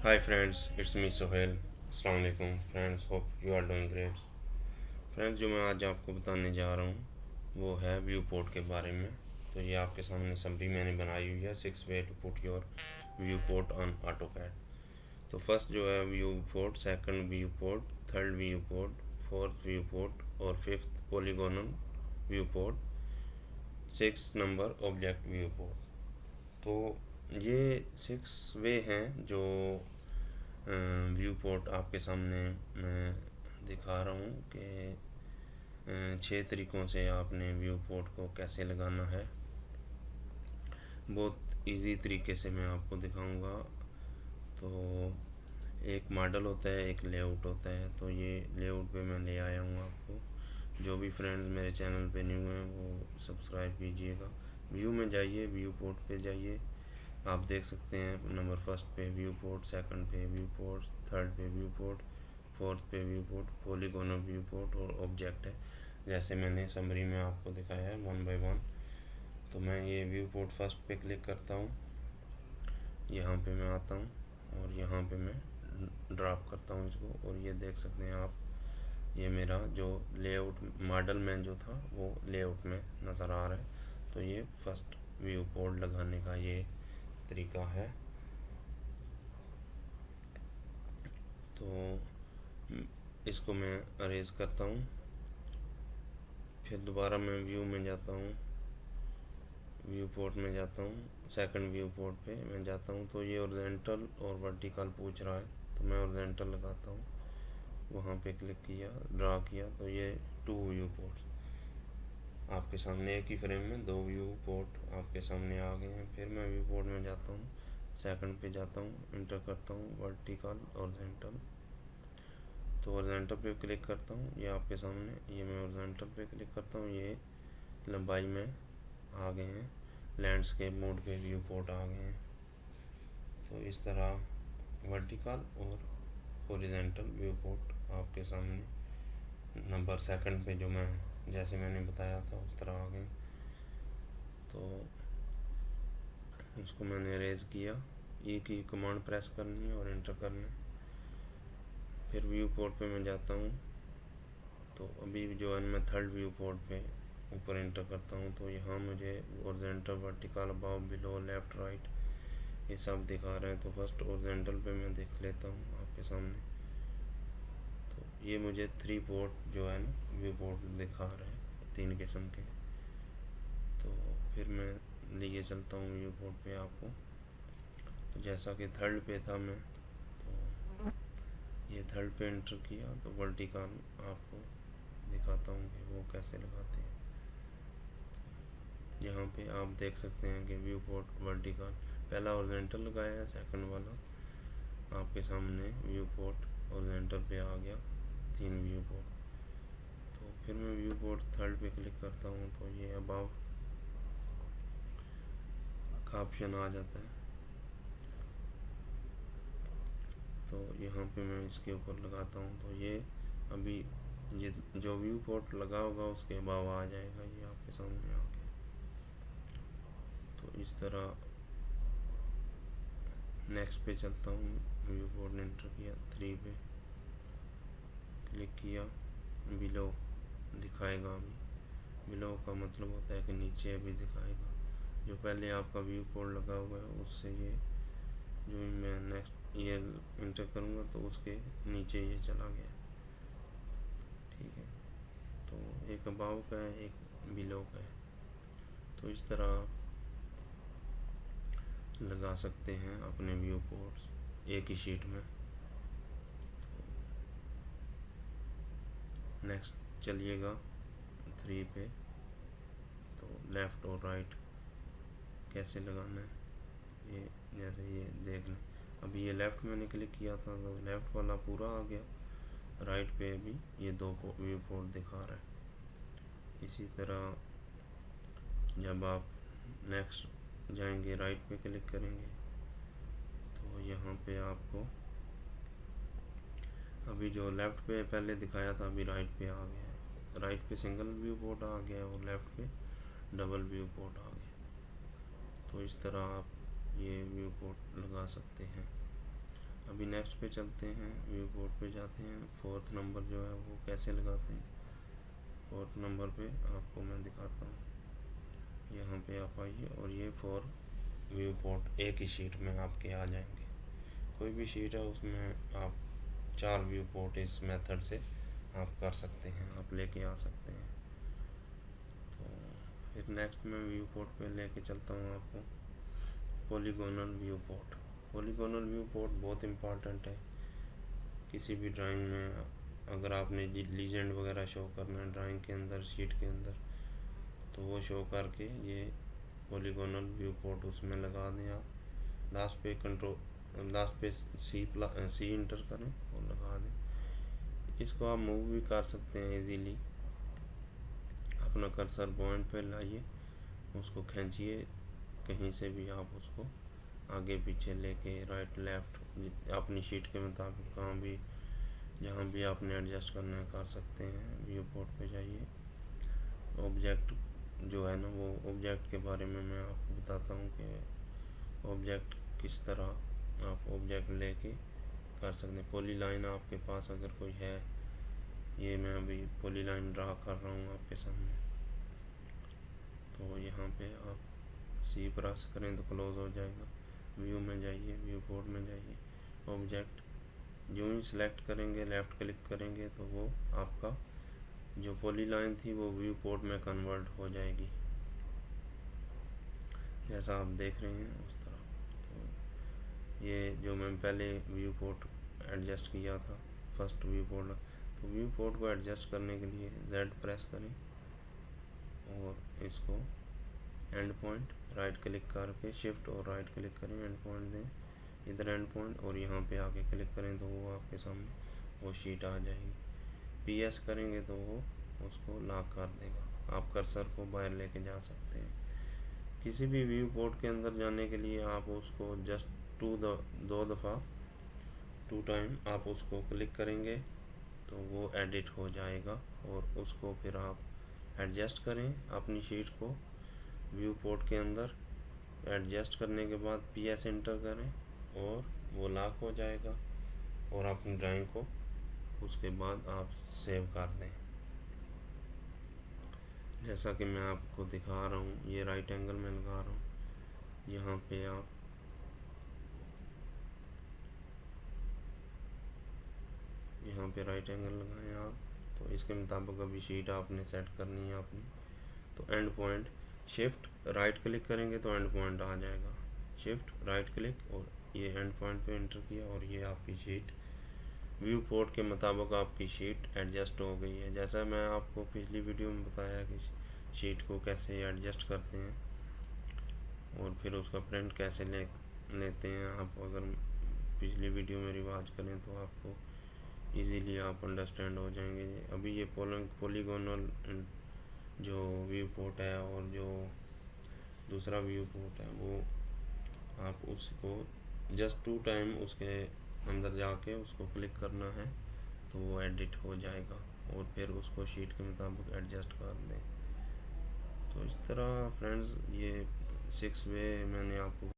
Hi friends, it's me Sohail. अस्सलाम वालेकुम friends, hope you are doing great. Friends, जो मैं आज आपको बताने जा रहा हूँ वो है व्यू पोर्ट के बारे में। तो ये आपके सामने समरी मैंने बनाई हुई है, 6 way to put your viewport on AutoCAD. तो फर्स्ट जो है viewport, second viewport, third viewport, fourth viewport और fifth polygonal viewport, 6 number object viewport. तो ये 6 वे हैं जो व्यू पोर्ट आपके सामने मैं दिखा रहा हूँ कि 6 तरीक़ों से आपने व्यू पोर्ट को कैसे लगाना है। बहुत इजी तरीके से मैं आपको दिखाऊंगा। तो एक मॉडल होता है, एक लेआउट होता है। तो ये लेआउट पे मैं ले आया हूँ आपको। जो भी फ्रेंड्स मेरे चैनल पे न्यू हैं वो सब्सक्राइब कीजिएगा। व्यू में जाइए, व्यू पोर्ट पे जाइए। आप देख सकते हैं नंबर फर्स्ट पे व्यू पोर्ट, सेकंड पे व्यू पोर्ट, थर्ड पे व्यू पोर्ट, फोर्थ पे view port, polygonal view port और ऑब्जेक्ट है, जैसे मैंने समरी में आपको दिखाया है 1 बाय 1। तो मैं ये व्यू पोर्ट फर्स्ट पे क्लिक करता हूँ, यहाँ पे मैं आता हूँ और यहाँ पे मैं ड्रॉप करता हूँ इसको। और ये देख सकते हैं आप, ये मेरा जो लेआउट मॉडल में जो था वो लेआउट में नज़र आ रहा है। तो ये फर्स्ट व्यू पोर्ट लगाने का ये तरीका है। तो इसको मैं अरेज करता हूँ, फिर दोबारा मैं व्यू में जाता हूँ, व्यू पोर्ट में जाता हूँ, सेकंड व्यू पोर्ट पे मैं जाता हूँ। तो ये ओरिजेंटल और वर्टिकल पूछ रहा है, तो मैं ओरिजेंटल लगाता हूँ। वहाँ पे क्लिक किया, ड्रा किया, तो ये 2 व्यू पोर्ट आपके सामने, एक ही फ्रेम में 2 व्यू पोर्ट आपके सामने आ गए हैं। फिर मैं व्यू पोर्ट में जाता हूँ, सेकंड पे जाता हूँ, इंटर करता हूँ वर्टिकल ओरिजेंटल। तो ओरिजेंटल पे क्लिक करता हूँ, ये आपके सामने, ये मैं ओरिजेंटल पे क्लिक करता हूँ, ये लंबाई में आ गए हैं। लैंडस्केप मोड पे व्यू पोर्ट आ गए हैं। तो इस तरह वर्टिकल और हॉरिजॉन्टल व्यू पोर्ट आपके सामने नंबर सेकंड पे, जो मैं जैसे मैंने बताया था उस तरह आ गए। तो इसको मैंने रेज किया, ई की कमांड प्रेस करनी है और एंटर करना है। फिर व्यू पोर्ट पे मैं जाता हूँ। तो अभी जो है मैं थर्ड व्यू पोर्ट पे ऊपर एंटर करता हूँ। तो यहाँ मुझे horizontal, vertical, above, below, left, right ये सब दिखा रहे हैं। तो फर्स्ट हॉरिजॉन्टल पे मैं देख लेता हूँ आपके सामने। तो ये मुझे 3 पोर्ट जो है ना व्यू पोर्ट दिखा रहे हैं, 3 किस्म के। तो फिर मैं लिए चलता हूँ व्यू पोर्ट पे आपको। तो जैसा कि थर्ड पे था मैं, तो ये थर्ड पे एंटर किया। तो वर्टिकल आपको दिखाता हूँ कि वो कैसे लगाते हैं। यहाँ पे आप देख सकते हैं कि व्यू पोर्ट वर्टिकल, पहला हॉरिजॉन्टल लगाया है, सेकंड वाला आपके सामने व्यू पोर्ट हॉरिजॉन्टल पे आ गया, 3 व्यू पोर्ट। तो फिर मैं व्यू पोर्ट थर्ड पे क्लिक करता हूँ, तो ये अबाव का ऑप्शन आ जाता है। तो यहाँ पे मैं इसके ऊपर लगाता हूँ, तो ये अभी ये जो व्यू पोर्ट लगा होगा उसके अबाव आ जाएगा, ये आपके सामने आ गया। तो इस तरह नेक्स्ट पे चलता हूँ, व्यू पोर्ट ने एंटर किया, 3 पे क्लिक किया, बिलो दिखाएगा। अभी बिलो का मतलब होता है कि नीचे अभी दिखाएगा। जो पहले आपका व्यू पोर्ट लगा हुआ है उससे ये जो मैं नेक्स्ट ये इंटर करूँगा तो उसके नीचे ये चला गया। ठीक है, तो एक अबाव का है, एक बिलो का है। तो इस तरह आप लगा सकते हैं अपने व्यू पोर्ट्स एक ही शीट में। नेक्स्ट चलिएगा 3 पे। तो लेफ़्ट और राइट कैसे लगाना है, ये जैसे ये देख लें। अभी ये लेफ़्ट मैंने क्लिक किया था तो लेफ़्ट वाला पूरा आ गया, राइट पे भी ये 2 व्यू पोर्ट दिखा रहा है। इसी तरह जब आप नेक्स्ट जाएंगे, राइट पे क्लिक करेंगे, तो यहाँ पे आपको अभी जो लेफ़्ट पे पहले दिखाया था अभी राइट पे आ गया है। राइट पे सिंगल व्यू पोर्ट आ गया और लेफ़्ट पे डबल व्यू पोर्ट आ गया। तो इस तरह आप ये व्यू पोर्ट लगा सकते हैं। अभी नेक्स्ट पे चलते हैं, व्यू पोर्ट पे जाते हैं। फोर्थ नंबर जो है वो कैसे लगाते हैं, फोर्थ नंबर पे आपको मैं दिखाता हूँ। यहाँ पे आप आइए और ये 4 व्यू पोर्ट एक ही शीट में आपके आ जाएंगे। कोई भी शीट है उसमें आप 4 व्यू पोर्ट इस मेथड से आप कर सकते हैं, आप लेके आ सकते हैं। तो फिर नेक्स्ट मैं व्यू पोर्ट पे लेके चलता हूँ आपको, polygonal view port. Polygonal view port बहुत इम्पॉर्टेंट है किसी भी ड्राइंग में। अगर आपने लीजेंड वगैरह शो करना है ड्राइंग के अंदर, शीट के अंदर, तो वो शो करके ये पॉलीगोनल व्यू पोर्ट उसमें लगा दें आप। लास्ट पे सी इंटर करें और लगा दें। इसको आप मूव भी कर सकते हैं इजीली। अपना कर्सर पॉइंट पे लाइए, उसको खींचिए, कहीं से भी आप उसको आगे पीछे लेके राइट लेफ्ट अपनी शीट के मुताबिक कहाँ भी जहाँ भी आपने एडजस्ट करना है कर सकते हैं। व्यू पोर्ट पे जाइए। ऑब्जेक्ट जो है ना, वो ऑब्जेक्ट के बारे में मैं आपको बताता हूँ कि ऑब्जेक्ट किस तरह आप ऑब्जेक्ट लेके कर सकते हैं। पॉली लाइन आपके पास अगर कोई है, ये मैं अभी पॉली लाइन ड्रा कर रहा हूँ आपके सामने, तो यहाँ पे आप सी प्रेस करें तो क्लोज हो जाएगा। व्यू में जाइए, व्यू पोर्ट में जाइए, ऑब्जेक्ट जो ही सिलेक्ट करेंगे, लेफ़्ट क्लिक करेंगे तो वो आपका जो पॉली लाइन थी वो व्यू पोर्ट में कन्वर्ट हो जाएगी, जैसा आप देख रहे हैं उस तरह। तो ये जो मैं पहले व्यू पोर्ट एडजस्ट किया था, फर्स्ट व्यू पोर्ट, तो व्यू पोर्ट को एडजस्ट करने के लिए Z प्रेस करें और इसको एंड पॉइंट राइट क्लिक करके शिफ्ट और राइट क्लिक करें, एंड पॉइंट दें इधर एंड पॉइंट, और यहाँ पे आके क्लिक करें तो वो आपके सामने वो शीट आ जाएगी। PS करेंगे तो वो उसको लॉक कर देगा। आप कर्सर को बाहर लेके जा सकते हैं। किसी भी व्यू पोर्ट के अंदर जाने के लिए आप उसको जस्ट दो दफ़ा 2 टाइम आप उसको क्लिक करेंगे तो वो एडिट हो जाएगा, और उसको फिर आप एडजस्ट करें अपनी शीट को व्यू पोर्ट के अंदर। एडजस्ट करने के बाद PS एंटर करें और वो लॉक हो जाएगा, और अपनी ड्राइंग को उसके बाद आप सेव कर दें। जैसा कि मैं आपको दिखा रहा हूँ, ये राइट एंगल में लगा रहा हूँ। यहाँ पे आप राइट एंगल लगाएं आप, तो इसके मुताबिक अभी शीट आपने सेट करनी है अपनी। तो and point shift right click करेंगे तो एंड पॉइंट आ जाएगा, शिफ्ट राइट क्लिक और ये एंड पॉइंट पे एंटर किया, और ये आपकी शीट व्यू पोर्ट के मुताबिक आपकी शीट एडजस्ट हो गई है। जैसा मैं आपको पिछली वीडियो में बताया कि शीट को कैसे एडजस्ट करते हैं और फिर उसका प्रिंट कैसे लेते हैं। आप अगर पिछली वीडियो में रिवाज करें तो आपको इजीली आप अंडरस्टैंड हो जाएंगे। अभी ये पॉलीगोनल जो व्यू पोर्ट है और जो दूसरा व्यू पोर्ट है, वो आप उसको जस्ट 2 टाइम उसके अंदर जाके उसको क्लिक करना है तो वो एडिट हो जाएगा, और फिर उसको शीट के मुताबिक एडजस्ट कर दें। तो इस तरह फ्रेंड्स ये 6 वे मैंने आपको